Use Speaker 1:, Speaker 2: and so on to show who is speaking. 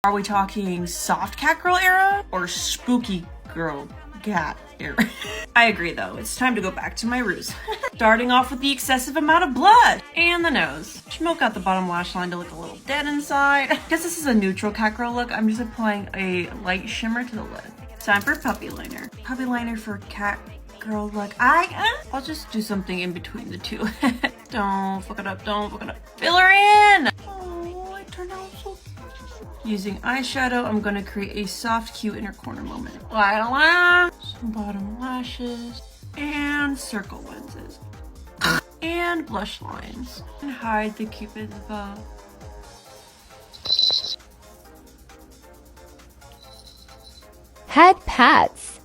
Speaker 1: Are we talking soft cat girl era or spooky girl cat era? I agree though, it's time to go back to my ruse. Starting off with the excessive amount of blood and the nose. Smoke out the bottom lash line to look a little dead inside. Because this is a neutral cat girl look, I'm just applying a light shimmer to the lid. Time for puppy liner. Puppy liner for cat girl look. I'll just do something in between the two. Don't fuck it up, don't fuck it up. Fill her in! Oh, it turned out so. Using eyeshadow, I'm gonna create a soft, cute inner corner moment. Some bottom lashes, and circle lenses. And blush lines. And hide the cupid's bow.
Speaker 2: Head pats.